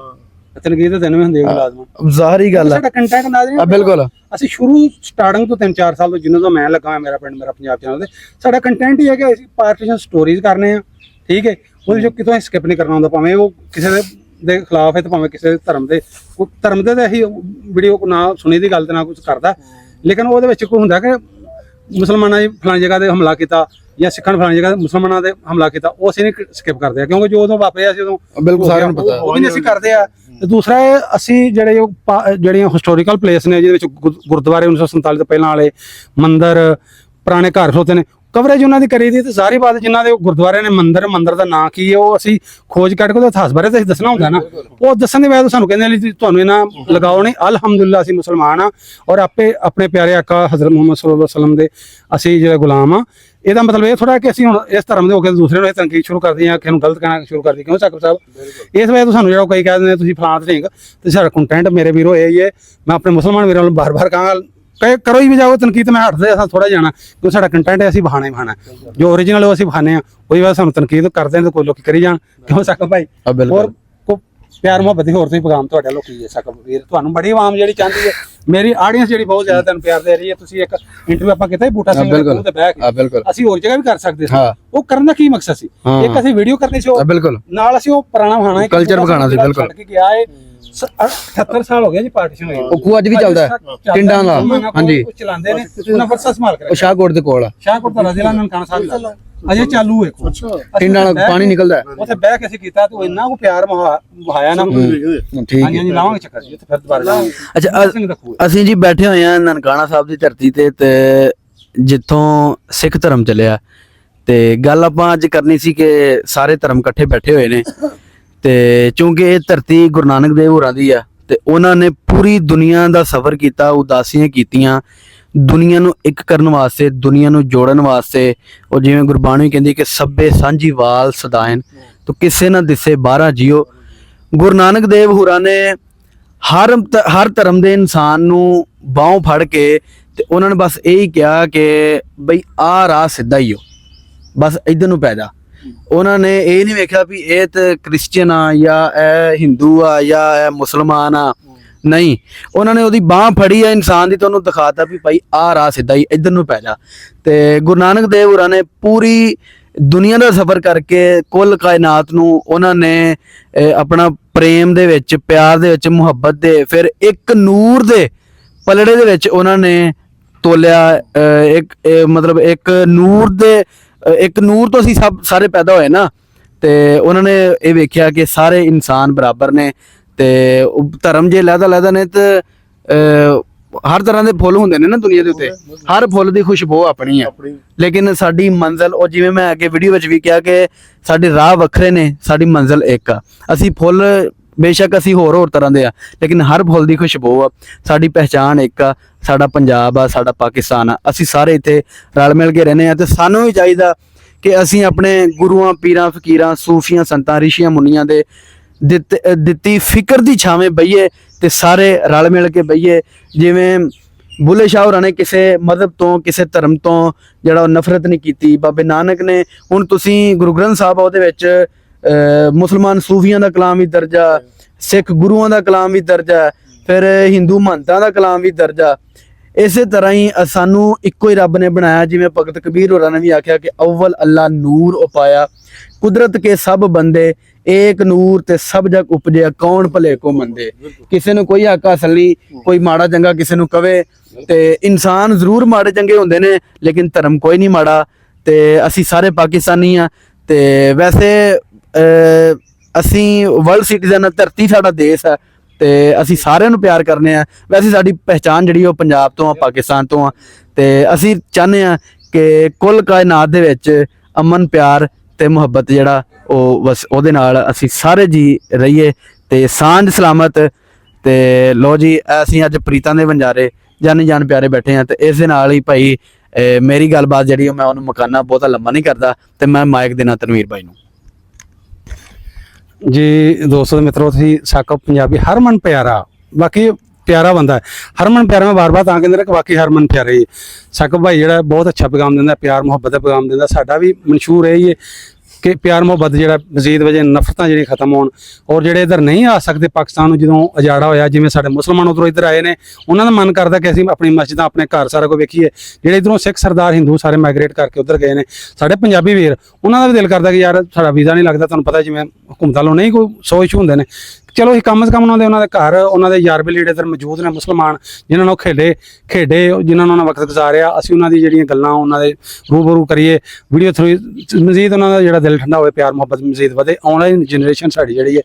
ਤਨਕੀਦ ਤਾਂ ਤੈਨੂੰ ਵੀ ਹੁੰਦੀ ਹੈ ਲਾਜ਼ਮਨ। ਜ਼ਾਹਰੀ ਗੱਲ ਆ ਸਾਡਾ ਕੰਟੈਂਟ ਨਾਜ਼ਰੀਨ ਬਿਲਕੁਲ ਅਸੀਂ ਸ਼ੁਰੂ ਸਟਾਰਟਿੰਗ ਤੋਂ 3-4 ਸਾਲ ਤੋਂ ਜਿੰਨਾਂ ਤੋਂ ਮੈਂ ਲੱਗਾ ਹੋਇਆ ਮੇਰਾ ਪਿੰਡ ਮੇਰਾ ਪੰਜਾਬ ਚੈਨਲ ਤੇ ਸਾਡਾ ਕੰਟੈਂਟ ਹੀ ਹੈ ਕਿ ਅਸੀਂ ਪਾਰਟੀਸ਼ਨ ਸਟੋਰੀਜ਼ ਕਰਨੇ ਆ, ਠੀਕ ਹੈ। ਉਹਦੇ ਚੋਂ ਕਿਤੋਂ ਸਕਿਪ ਨਹੀਂ ਕਰਨਾ ਹੁੰਦਾ, ਭਾਵੇਂ ਉਹ ਕਿਸੇ ਦੇ ਖਿਲਾਫ ਹੈ ਤੇ ਭਾਵੇਂ ਕਿਸੇ ਧਰਮ ਦੇ ਤਾਂ ਅਸੀਂ ਵੀਡੀਓ ਨਾ ਸੁਣੀ ਦੀ ਗੱਲ ਤੇ ਨਾ ਕੁਝ ਕਰਦਾ, ਲੇਕਿਨ ਉਹਦੇ ਵਿੱਚ ਕੋਈ ਹੁੰਦਾ ਕਿ ਮੁਸਲਮਾਨਾਂ ਦੀ ਫਲਾਣੀ ਜਗ੍ਹਾ ਤੇ ਹਮਲਾ ਕੀਤਾ ਜਾਂ ਸਿੱਖਾਂ ਨੇ ਫਲਾਣੀ ਜਗ੍ਹਾ ਤੇ ਮੁਸਲਮਾਨਾਂ ਦੇ ਹਮਲਾ ਕੀਤਾ, ਉਹ ਅਸੀਂ ਨਹੀਂ ਸਕਿਪ ਕਰਦੇ ਆ, ਕਿਉਂਕਿ ਜੋ ਉਦੋਂ ਵਾਪਰਿਆ ਸੀ ਉਦੋਂ ਬਿਲਕੁਲ ਸਾਰਿਆਂ ਨੂੰ ਪਤਾ ਉਹ ਵੀ ਨਹੀਂ ਅਸੀਂ ਕਰਦੇ ਆ। ਤੇ ਦੂਸਰਾ ਅਸੀਂ ਜਿਹੜੀਆਂ ਹਿਸਟੋਰੀਕਲ ਪਲੇਸ ਨੇ ਜਿਹਦੇ ਵਿੱਚ ਗੁਰਦੁਆਰੇ 1947 ਤੋਂ ਪਹਿਲਾਂ ਵਾਲੇ ਮੰਦਿਰ ਪੁਰਾਣੇ ਘਰ ਖਲੋਤੇ ਨੇ, ਕਵਰੇਜ ਉਹਨਾਂ ਦੀ ਕਰੀ ਦੀ ਤੇ ਸਾਰੀ ਬਾਤ ਜਿਨ੍ਹਾਂ ਦੇ ਗੁਰਦੁਆਰੇ ਨੇ ਮੰਦਿਰ ਦਾ ਨਾਂ ਕੀ ਹੈ ਉਹ ਅਸੀਂ ਖੋਜ ਕੱਢ ਕੇ ਉਹਦੇ ਇਤਿਹਾਸ ਬਾਰੇ ਤਾਂ ਅਸੀਂ ਦੱਸਣਾ ਹੁੰਦਾ ਨਾ, ਉਹ ਦੱਸਣ ਦੇ ਬਾਅਦ ਸਾਨੂੰ ਕਹਿੰਦੇ ਨੇ ਤੁਹਾਨੂੰ ਇਹਨਾਂ ਲਗਾਓ ਨਹੀਂ। ਅਲਹਮਦੁਲਿਲਾ ਅਸੀਂ ਮੁਸਲਮਾਨ ਆ ਔਰ ਆਪੇ ਆਪਣੇ ਪਿਆਰੇ ਆਕਾ ਹਜ਼ਰਤ ਮੁਹੰਮਦ ਸੱਲੱਲਾਹੁ ਅਲੈਹਿ ਵਸੱਲਮ ਦੇ ਅਸੀਂ ਜਿਹੜੇ ਗੁਲਾਮ ਆ। ਇਹਦਾ ਮਤਲਬ ਇਹ ਥੋੜਾ ਕਿ ਅਸੀਂ ਹੁਣ ਇਸ ਧਰਮ ਦੇ ਹੋ ਕੇ ਦੂਸਰੇ ਨੂੰ ਇਹ ਤਨਕੀਦ ਸ਼ੁਰੂ ਕਰਦੇ ਹਾਂ, ਕਿਸੇ ਨੂੰ ਗਲਤ ਕਹਿਣਾ ਸ਼ੁਰੂ ਕਰਦੇ, ਕਿਉਂ ਸਾਕਬ ਸਾਹਿਬ ਇਸ ਵਜ੍ਹਾ ਤੋਂ ਸਾਨੂੰ ਜਿਹੜਾ ਕਈ ਕਹਿ ਦਿੰਦੇ ਨੇ ਤੁਸੀਂ ਫਲਾਣਾ ਢੀਂਗ, ਤੇ ਸਾਡਾ ਕੰਟੈਂਟ ਮੇਰੇ ਵੀਰੋ ਇਹ ਹੀ ਹੈ, ਮੈਂ ਆਪਣੇ ਮੁਸਲਮਾਨ ਵੀਰਾਂ ਨੂੰ ਬਾਰ-ਬਾਰ ਕਹਾਂਗਾ ਕਰੋ ਹੀ ਵੀ ਜਾਓ ਤਨਕੀਦ, ਮੈਂ ਹਟਦੇ ਅਸਾਂ ਥੋੜਾ ਜਾਣਾ ਕਿਉਂ ਸਾਡਾ ਕੰਟੈਂਟ ਹੈ, ਅਸੀਂ ਬਹਾਨਾ ਹੀ ਬਹਾਨਾ ਜੋ ਓਰੀਜਨਲ ਉਹ ਅਸੀਂ ਬਹਾਨੇ ਆ, ਉਹਦੀ ਵਜ੍ਹਾ ਸਾਨੂੰ ਤਨਕੀਦ ਕਰਦੇ ਨੇ, ਕੋਈ ਲੋਕੀ ਕਰੀ ਜਾਣ, ਕਿਉਂ ਸਾਕਬ ਭਾਈ। ਹੋਰ ਕੋ ਪਿਆਰ ਮੁਹੱਬਤ ਦੀ ਹੋਰ ਤੁਸੀਂ ਪੈਗਾਮ ਤੁਹਾਡਾ ਲੋਕੀ ਹੈ ਸਾਕਬ ਵੀਰ, ਤੁਹਾਨੂੰ ਬੜੀ ਆਵਾਮ ਜਿਹੜੀ ਚਾਹੁੰਦੀ ਹੈ, ਮੇਰੀ ਆਡੀਅנס ਜਿਹੜੀ ਬਹੁਤ ਜ਼ਿਆਦਾ ਤੁਹਾਨੂੰ ਪਿਆਰ ਦੇ ਰਹੀ ਹੈ। ਤੁਸੀਂ ਇੱਕ ਇੰਟਰਵਿਊ ਆਪਾਂ ਕੀਤਾ ਬੂਟਾ ਸਿੰਘ ਦੇ ਤੇ ਬਹਿ ਕੇ, ਅਸੀਂ ਹੋਰ ਜਗ੍ਹਾ ਵੀ ਕਰ ਸਕਦੇ ਸੀ, ਉਹ ਕਰਨ ਦਾ ਕੀ ਮਕਸਦ ਸੀ, ਇੱਕ ਅਸੀਂ ਵੀਡੀਓ ਕਰਨੀ ਸੀ, ਬਿਲਕੁਲ ਨਾਲ ਅਸੀਂ ਉਹ ਪੁਰਾਣਾ ਬਹਾਨਾ ਕਲਚਰ ਵਿਖਾਣਾ ਸੀ, ਬਿਲਕੁਲ ਛੱਡ ਕੇ ਗਿਆ ਹੈ। 78 ਸਾਲ ਹੋ ਗਏ ਜੀ ਪਾਰਟੀਸ਼ਨ ਹੋਈ, ਉਹ ਅੱਜ ਵੀ ਚੱਲਦਾ ਟਿੰਡਾਂ ਦਾ, ਹਾਂਜੀ ਚਲਾਉਂਦੇ ਨੇ, ਉਹਨਾਂ ਵਰਸਾ ਸੰਭਾਲ ਕੇ ਉਹ ਸ਼ਾਹਕੋਟ ਦੇ ਕੋਲ ਸ਼ਾਹਕੋਟ ਦਾ ਜ਼ਿਲ੍ਹਾ ਨਨਕਾਣਾ ਸਾਹਿਬ ਅਜੇ ਚਾਲੂ ਹੈ, ਟਿੰਡਾਂ ਨਾਲ ਪਾਣੀ ਨਿਕਲਦਾ ਉੱਥੇ ਬਹਿ ਕੇ ਅਸੀਂ ਕੀਤਾ ਤੇ ਇੰਨਾ ਕੋ ਪਿਆਰ ਵਹਾਇਆ ਨਾ, ਠੀਕ ਹੈ ਹਾਂਜੀ ਲਾਵਾਂਗੇ ਚੱਕਰ ਜੀ ਉੱਥੇ ਫਿਰ ਦੁਬਾਰਾ। ਅੱਛਾ ਅਸੀਂ ਜੀ ਬੈਠੇ ਹੋਏ ਆ ਨਨਕਾਣਾ ਸਾਹਿਬ ਦੀ ਧਰਤੀ ਤੇ ਜਿੱਥੋਂ ਸਿੱਖ ਧਰਮ ਚੱਲਿਆ, ਤੇ ਗੱਲ ਆਪਾਂ ਅੱਜ ਕਰਨੀ ਸੀ ਕਿ ਸਾਰੇ ਧਰਮ ਇਕੱਠੇ ਬੈਠੇ ਹੋਏ ਨੇ, ਤੇ ਚੂੰਕਿ ਇਹ ਧਰਤੀ ਗੁਰੂ ਨਾਨਕ ਦੇਵ ਹੋਰਾਂ ਦੀ ਆ ਤੇ ਉਹਨਾਂ ਨੇ ਪੂਰੀ ਦੁਨੀਆ ਦਾ ਸਫ਼ਰ ਕੀਤਾ, ਉਦਾਸੀਆਂ ਕੀਤੀਆਂ ਦੁਨੀਆ ਨੂੰ ਇੱਕ ਕਰਨ ਵਾਸਤੇ, ਦੁਨੀਆ ਨੂੰ ਜੋੜਨ ਵਾਸਤੇ। ਉਹ ਜਿਵੇਂ ਗੁਰਬਾਣੀ ਕਹਿੰਦੀ ਕਿ ਸਭੇ ਸਾਂਝੀ ਵਾਲ ਸਦਾਇਨ ਤੋ ਕਿਸੇ ਨਾ ਦਿਸੇ ਬਾਹਰਾ ਜੀਓ। ਗੁਰੂ ਨਾਨਕ ਦੇਵ ਹੋਰਾਂ ਨੇ ਹਰ ਧਰਮ ਦੇ ਇਨਸਾਨ ਨੂੰ ਬਾਹੋਂ ਫੜ ਕੇ ਤੇ ਉਹਨਾਂ ਨੇ ਬਸ ਇਹੀ ਕਿਹਾ ਕਿ ਬਈ ਆਹ ਰਾਹ ਸਿੱਧਾ ਹੀ ਹੋ, ਬਸ ਇੱਧਰ ਨੂੰ ਪੈ ਜਾ। ਉਹਨਾਂ ਨੇ ਇਹ ਨਹੀਂ ਵੇਖਿਆ ਵੀ ਇਹ ਤੇ ਕ੍ਰਿਸਚੀਅਨ ਆ ਜਾਂ ਇਹ ਹਿੰਦੂ ਆ ਜਾਂ ਇਹ ਮੁਸਲਮਾਨ ਆ, ਨਹੀਂ, ਉਹਨਾਂ ਨੇ ਉਹਦੀ ਬਾਹ ਫੜੀ ਆ ਇਨਸਾਨ ਦੀ, ਤੇ ਉਹਨੂੰ ਦਿਖਾਤਾ ਵੀ ਭਾਈ ਆਹ ਰਾਹ ਸਿੱਧਾ ਹੀ ਇੱਧਰ ਨੂੰ ਪੈ ਜਾ। ਤੇ ਗੁਰੂ ਨਾਨਕ ਦੇਵ ਹੋਰਾਂ ਨੇ ਪੂਰੀ ਦੁਨੀਆ ਦਾ ਸਫ਼ਰ ਕਰਕੇ ਕੁੱਲ ਕਾਇਨਾਤ ਨੂੰ ਉਹਨਾਂ ਨੇ ਆਪਣਾ ਪ੍ਰੇਮ ਦੇ ਵਿੱਚ, ਪਿਆਰ ਦੇ ਵਿੱਚ, ਮੁਹੱਬਤ ਦੇ, ਫਿਰ ਇੱਕ ਨੂਰ ਦੇ ਪਲੜੇ ਦੇ ਵਿੱਚ ਉਹਨਾਂ ਨੇ ਤੋਲਿਆ। ਮਤਲਬ ਇੱਕ ਨੂਰ ਤੋਂ ਅਸੀਂ ਸਾਰੇ ਪੈਦਾ ਹੋਏ ਨਾ, ਤੇ ਉਹਨਾਂ ਨੇ ਇਹ ਵੇਖਿਆ ਕਿ ਸਾਰੇ ਇਨਸਾਨ ਬਰਾਬਰ ਨੇ, ਤੇ ਧਰਮ ਜੇ ਲਹਿਦਾ ਨੇ ਤੇ ਹਰ ਤਰ੍ਹਾਂ ਦੇ ਫੁੱਲ ਹੁੰਦੇ ਨੇ ਨਾ ਦੁਨੀਆ ਦੇ ਉੱਤੇ, ਹਰ ਫੁੱਲ ਦੀ ਖੁਸ਼ਬੂ ਆਪਣੀ ਆ, ਲੇਕਿਨ ਸਾਡੀ ਮੰਜ਼ਿਲ, ਉਹ ਜਿਵੇਂ ਮੈਂ ਅੱਗੇ ਵੀਡੀਓ ਵਿੱਚ ਵੀ ਕਿਹਾ ਕਿ ਸਾਡੇ ਰਾਹ ਵੱਖਰੇ ਨੇ, ਸਾਡੀ ਮੰਜ਼ਿਲ ਇੱਕ ਆ। ਅਸੀਂ ਫੁੱਲ ਬੇਸ਼ੱਕ ਅਸੀਂ ਹੋਰ ਤਰ੍ਹਾਂ ਦੇ ਆ, ਲੇਕਿਨ ਹਰ ਫੁੱਲ ਦੀ ਖੁਸ਼ਬੂ ਆ, ਸਾਡੀ ਪਹਿਚਾਣ ਇੱਕ ਆ, ਸਾਡਾ ਪੰਜਾਬ ਆ, ਸਾਡਾ ਪਾਕਿਸਤਾਨ ਆ, ਅਸੀਂ ਸਾਰੇ ਇੱਥੇ ਰਲ ਮਿਲ ਕੇ ਰਹਿੰਦੇ ਆ। ਤੇ ਸਾਨੂੰ ਵੀ ਚਾਹੀਦਾ ਕਿ ਅਸੀਂ ਆਪਣੇ ਗੁਰੂਆਂ, ਪੀਰਾਂ, ਫਕੀਰਾਂ, ਸੂਫੀਆਂ, ਸੰਤਾਂ, ਰਿਸ਼ੀਆਂ, ਮੁਨੀਆਂ ਦੇ ਦਿੱਤੀ ਫਿਕਰ ਦੀ ਛਾਵੇਂ ਬਈਏ ਤੇ ਸਾਰੇ ਰਲ ਮਿਲ ਕੇ ਬਈਏ। ਜਿਵੇਂ ਬੁੱਲੇ ਸ਼ਾਹ ਹੋਰਾਂ ਨੇ ਕਿਸੇ ਮਜ਼ਹਬ ਤੋਂ, ਕਿਸੇ ਧਰਮ ਤੋਂ ਜਿਹੜਾ ਉਹ ਨਫ਼ਰਤ ਨਹੀਂ ਕੀਤੀ, ਬਾਬੇ ਨਾਨਕ ਨੇ, ਹੁਣ ਤੁਸੀਂ ਗੁਰੂ ਗ੍ਰੰਥ ਸਾਹਿਬ ਉਹਦੇ ਵਿੱਚ ਮੁਸਲਮਾਨ ਸੂਫੀਆਂ ਦਾ ਕਲਾਮ ਵੀ ਦਰਜਾ, ਸਿੱਖ ਗੁਰੂਆਂ ਦਾ ਕਲਾਮ ਵੀ ਦਰਜਾ, ਫਿਰ ਹਿੰਦੂ ਮਹੰਤਾਂ ਦਾ ਕਲਾਮ ਵੀ ਦਰਜਾ। ਇਸੇ ਤਰ੍ਹਾਂ ਹੀ ਸਾਨੂੰ ਇੱਕੋ ਹੀ ਰੱਬ ਨੇ ਬਣਾਇਆ। ਜਿਵੇਂ ਭਗਤ ਕਬੀਰ ਹੋਰਾਂ ਨੇ ਵੀ ਆਖਿਆ ਕਿ ਅਵਲ ਅੱਲਾ ਨੂਰ ਉਪਾਇਆ, ਕੁਦਰਤ ਕੇ ਸਭ ਬੰਦੇ ਏਕ ਨੂਰ ਤੇ ਸਭ ਜਗ ਉਪਜਿਆ, ਕੌਣ ਭਲੇ ਕੋ ਮੰਦੇ। ਕਿਸੇ ਨੂੰ ਕੋਈ ਹੱਕ ਹਾਸਲ ਨਹੀਂ, ਕੋਈ ਮਾੜਾ ਚੰਗਾ ਕਿਸੇ ਨੂੰ ਕਵੇ, ਤੇ ਇਨਸਾਨ ਜ਼ਰੂਰ ਮਾੜੇ ਚੰਗੇ ਹੁੰਦੇ ਨੇ ਲੇਕਿਨ ਧਰਮ ਕੋਈ ਨਹੀਂ ਮਾੜਾ। ਤੇ ਅਸੀਂ ਸਾਰੇ ਪਾਕਿਸਤਾਨੀ ਆ, ਤੇ ਵੈਸੇ ਅਸੀਂ ਵਰਲਡ ਸਿਟੀਜ਼ਨ, ਧਰਤੀ ਸਾਡਾ ਦੇਸ਼ ਹੈ, ਤੇ ਅਸੀਂ ਸਾਰਿਆਂ ਨੂੰ ਪਿਆਰ ਕਰਨੇ ਆ। ਵੈਸੇ ਸਾਡੀ ਪਹਿਚਾਣ ਜਿਹੜੀ ਉਹ ਪੰਜਾਬ ਤੋਂ ਆ, ਪਾਕਿਸਤਾਨ ਤੋਂ ਆ, ਤੇ ਅਸੀਂ ਚਾਹੁੰਦੇ ਆ ਕਿ ਕੁੱਲ ਕਾਇਨਾਤ ਦੇ ਵਿੱਚ ਅਮਨ, ਪਿਆਰ ਤੇ ਮੁਹੱਬਤ ਜਿਹੜਾ ਉਹ ਬਸ ਉਹਦੇ ਨਾਲ ਅਸੀਂ ਸਾਰੇ ਜੀ ਰਹੀਏ ਤੇ ਸਾਂਝ ਸਲਾਮਤ। ਤੇ ਲੋ ਜੀ, ਅਸੀਂ ਅੱਜ ਪ੍ਰੀਤਾਂ ਦੇ ਵੰਜਾਰੇ ਜਾਨੀ ਜਾਨ ਪਿਆਰੇ ਬੈਠੇ ਆ, ਤੇ ਇਸ ਦੇ ਨਾਲ ਹੀ ਭਾਈ ਮੇਰੀ ਗੱਲਬਾਤ ਜਿਹੜੀ ਮੈਂ ਉਹਨੂੰ ਮੁਕਾਨਾ, ਬਹੁਤਾ ਲੰਮਾ ਨਹੀਂ ਕਰਦਾ, ਤੇ ਮੈਂ ਮਾਈਕ ਦੇਣਾ ਤਨਵੀਰ ਭਾਈ ਨੂੰ। ਜੀ ਦੋਸਤੋ ਮਿੱਤਰੋ, ਤੁਸੀਂ ਸਾਕਬ ਪੰਜਾਬੀ ਹਰਮਨ ਪਿਆਰਾ, ਬਾਕੀ ਪਿਆਰਾ ਬੰਦਾ ਹੈ। ਹਰਮਨ ਪਿਆਰਾ, ਮੈਂ ਵਾਰ-ਵਾਰ ਤਾਂ ਕਹਿੰਦੇ ਨੇ ਕਿ ਵਾਕਈ ਹਰਮਨ ਪਿਆਰਾ ਹੀ ਹੈ। ਸਾਕਬ ਭਾਈ ਜਿਹੜਾ ਬਹੁਤ ਅੱਛਾ ਪੈਗਾਮ ਦਿੰਦਾ, ਪਿਆਰ ਮੁਹੱਬਤ ਦਾ ਪੈਗਾਮ ਦਿੰਦਾ। ਸਾਡਾ ਵੀ ਮਨਸ਼ੂਰ ਇਹ ਹੀ ਹੈ ਕਿ ਪਿਆਰ ਮੁਹੱਬਤ ਜਿਹੜਾ ਮਜ਼ੀਦ ਵਜੇ ਨਫ਼ਰਤਾਂ ਜਿਹੜੀਆਂ ਖਤਮ ਹੋਣ, ਔਰ ਜਿਹੜੇ ਇੱਧਰ ਨਹੀਂ ਆ ਸਕਦੇ ਪਾਕਿਸਤਾਨ ਨੂੰ ਜਦੋਂ ਉਜਾੜਾ ਹੋਇਆ, ਜਿਵੇਂ ਸਾਡੇ ਮੁਸਲਮਾਨ ਉੱਧਰੋਂ ਇੱਧਰ ਆਏ ਨੇ, ਉਹਨਾਂ ਦਾ ਮਨ ਕਰਦਾ ਕਿ ਅਸੀਂ ਆਪਣੀ ਮਸਜਿਦਾਂ ਆਪਣੇ ਘਰ ਸਾਰਾ ਕੁਝ ਵੇਖੀਏ। ਜਿਹੜੇ ਇੱਧਰੋਂ ਸਿੱਖ ਸਰਦਾਰ ਹਿੰਦੂ ਸਾਰੇ ਮਾਈਗ੍ਰੇਟ ਕਰਕੇ ਉੱਧਰ ਗਏ ਨੇ, ਸਾਡੇ ਪੰਜਾਬੀ ਵੀਰ, ਉਹਨਾਂ ਦਾ ਵੀ ਦਿਲ ਕਰਦਾ ਕਿ ਯਾਰ ਸਾਡਾ ਵੀਜ਼ਾ ਨਹੀਂ ਲੱਗਦਾ। ਤੁਹਾਨੂੰ ਪਤਾ ਜਿਵੇਂ ਹਕੂਮਤਾਂ ਵੱਲੋਂ ਨਹੀਂ ਕੋਈ 100 ਇਸ਼ੂ ਹੁੰਦੇ ਨੇ, ਚਲੋ ਅਸੀਂ ਕਮ ਸੇ ਕਮ ਉਹਨਾਂ ਦੇ ਘਰ, ਉਹਨਾਂ ਦੇ ਯਾਰ ਬੇਲੀ ਇੱਧਰ ਮੌਜੂਦ ਨੇ ਮੁਸਲਮਾਨ, ਜਿਨ੍ਹਾਂ ਨਾਲ ਖੇਡੇ ਜਿਨ੍ਹਾਂ ਨਾਲ ਉਹਨਾਂ ਵਕਤ ਗੁਜ਼ਾਰਿਆ, ਅਸੀਂ ਉਹਨਾਂ ਦੀ ਜਿਹੜੀਆਂ ਗੱਲਾਂ ਉਹਨਾਂ ਦੇ ਰੂਬਰੂ ਕਰੀਏ ਵੀਡੀਓ ਥਰੂ, ਮਜ਼ੀਦ ਉਹਨਾਂ ਦਾ ਜਿਹੜਾ ਦਿਲ ਠੰਡਾ ਹੋਵੇ, ਪਿਆਰ ਮੁਹੱਬਤ ਮਜ਼ੀਦ ਵਧੇ। ਆਉਣ ਵਾਲੀ ਜਨਰੇਸ਼ਨ ਸਾਡੀ ਜਿਹੜੀ ਹੈ,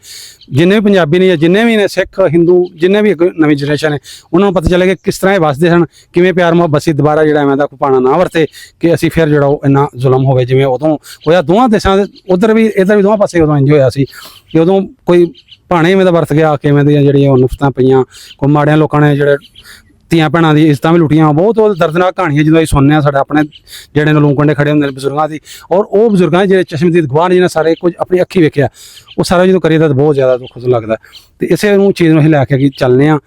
ਜਿੰਨੇ ਵੀ ਪੰਜਾਬੀ ਨੇ, ਜਿੰਨੇ ਵੀ ਨੇ ਸਿੱਖ ਹਿੰਦੂ, ਜਿੰਨੇ ਵੀ ਨਵੀਂ ਜਨਰੇਸ਼ਨ ਹੈ, ਉਹਨਾਂ ਨੂੰ ਪਤਾ ਚੱਲੇ ਕਿ ਕਿਸ ਤਰ੍ਹਾਂ ਇਹ ਵਸਦੇ ਸਨ, ਕਿਵੇਂ ਪਿਆਰ ਮੁਹੱਬਤ ਸੀ। ਦੁਬਾਰਾ ਜਿਹੜਾ ਐਵੇਂ ਦਾ ਕੋਈ ਪਾਣਾ ਨਾ ਵਰਤੇ ਕਿ ਅਸੀਂ ਫਿਰ ਜਿਹੜਾ ਉਹ ਇੰਨਾ ਜ਼ੁਲਮ ਹੋਵੇ ਜਿਵੇਂ ਉਦੋਂ ਹੋਇਆ ਦੋਵਾਂ ਦੇਸ਼ਾਂ ਦੇ, ਉੱਧਰ ਵੀ ਇੱਧਰ ਵੀ ਦੋਵਾਂ ਪਾਸੇ ਉਦੋਂ ਇੰਜ ਹੋਇਆ ਸੀ ਕਿ ਉਦੋਂ ਕੋਈ ਭਾਣੇ ਇਵੇਂ ਦਾ ਵਰਤ ਗਿਆ, ਕਿਵੇਂ ਦੀਆਂ ਜਿਹੜੀਆਂ ਨਫ਼ਰਤਾਂ ਪਈਆਂ, ਕੋਈ ਮਾੜਿਆਂ ਲੋਕਾਂ ਨੇ ਜਿਹੜੇ ਧੀਆਂ ਭੈਣਾਂ ਦੀ ਇੱਜ਼ਤਾਂ ਵੀ ਲੁੱਟੀਆਂ। ਬਹੁਤ ਦਰਦਨਾਕ ਕਹਾਣੀਆਂ ਜਦੋਂ ਅਸੀਂ ਸੁਣਦੇ ਹਾਂ, ਸਾਡੇ ਆਪਣੇ ਜਿਹੜੇ ਨੇ ਲੂੰ ਕੰਡੇ ਖੜੇ ਹੁੰਦੇ ਨੇ ਬਜ਼ੁਰਗਾਂ ਦੀ, ਔਰ ਉਹ ਬਜ਼ੁਰਗਾਂ ਜਿਹੜੇ ਚਸ਼ਮਦੀਦ ਗਵਾਹ ਨੇ, ਜਿਹਨਾਂ ਸਾਰੇ ਕੁਝ ਆਪਣੀ ਅੱਖੀ ਵੇਖਿਆ, ਉਹ ਸਾਰਾ ਜਦੋਂ ਕਰੀਏ ਤਾਂ ਬਹੁਤ ਜ਼ਿਆਦਾ ਦੁੱਖ ਲੱਗਦਾ। ਤੇ ਇਸੇ ਨੂੰ ਚੀਜ਼ ਨੂੰ ਅਸੀਂ ਲੈ ਕੇ ਅੱਗੇ ਚੱਲਦੇ ਹਾਂ।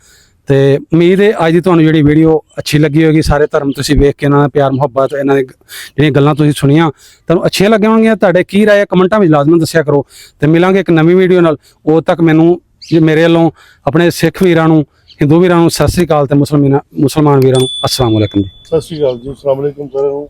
ਤੇ ਉਮੀਦ ਹੈ ਅੱਜ ਦੀ ਤੁਹਾਨੂੰ ਜਿਹੜੀ ਵੀਡੀਓ ਅੱਛੀ ਲੱਗੀ ਹੋਏਗੀ। ਸਾਰੇ ਧਰਮ ਤੁਸੀਂ ਵੇਖ ਕੇ ਇਹਨਾਂ ਦਾ ਪਿਆਰ ਮੁਹੱਬਤ, ਇਹਨਾਂ ਦੀ ਜਿਹੜੀਆਂ ਗੱਲਾਂ ਤੁਸੀਂ ਸੁਣੀਆਂ ਤੁਹਾਨੂੰ ਅੱਛੀਆਂ ਲੱਗੀਆਂ ਹੋਣਗੀਆਂ। ਤੁਹਾਡੇ ਕੀ ਰਾਏ ਕਮੈਂਟਾਂ ਵਿੱਚ ਲਾਜ਼ਮਨ ਦੱਸਿਆ ਕਰੋ। ਤੇ ਮਿਲਾਂਗੇ ਇੱਕ ਨਵੀਂ ਵੀਡੀਓ ਨਾਲ। ਉਦੋਂ ਤੱਕ ਮੈਨੂੰ ਮੇਰੇ ਵੱਲੋਂ ਆਪਣੇ ਸਿੱਖ ਵੀਰਾਂ ਨੂੰ, ਹਿੰਦੂ ਵੀਰਾਂ ਨੂੰ ਸਤਿ ਸ੍ਰੀ ਅਕਾਲ, ਤੇ ਮੁਸਲਮਾਨ ਵੀਰਾਂ ਨੂੰ ਅਸਲਾਮ ਵਾਲੇਕੁਮ ਜੀ। ਸਤਿ ਸ਼੍ਰੀ ਅਕਾਲ ਜੀ, ਅਸਲਾਮ ਅਲੈਕੁਮ ਸਾਰਿਆਂ ਨੂੰ।